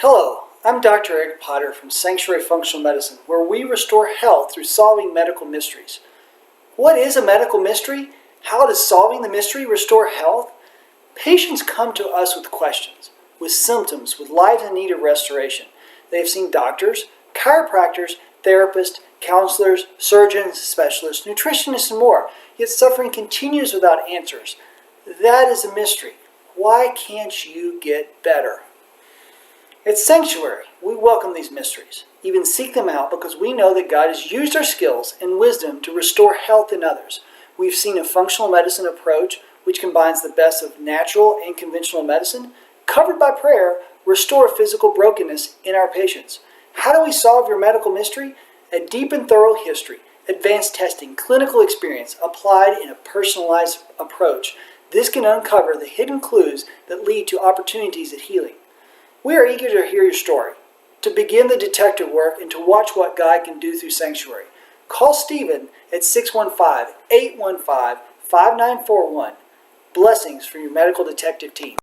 Hello, I'm Dr. Eric Potter from Sanctuary Functional Medicine, where we restore health through solving medical mysteries. What is a medical mystery? How does solving the mystery restore health? Patients come to us with questions, with symptoms, with lives in need of restoration. They have seen doctors, chiropractors, therapists, counselors, surgeons, specialists, nutritionists, and more, yet suffering continues without answers. That is a mystery. Why can't you get better? At Sanctuary, we welcome these mysteries, even seek them out because we know that God has used our skills and wisdom to restore health in others. We've seen a functional medicine approach which combines the best of natural and conventional medicine, covered by prayer, restore physical brokenness in our patients. How do we solve your medical mystery? A deep and thorough history, advanced testing, clinical experience applied in a personalized approach. This can uncover the hidden clues that lead to opportunities at healing. We are eager to hear your story, to begin the detective work, and to watch what God can do through Sanctuary. Call Stephen at 615-815-5941. Blessings from your medical detective team.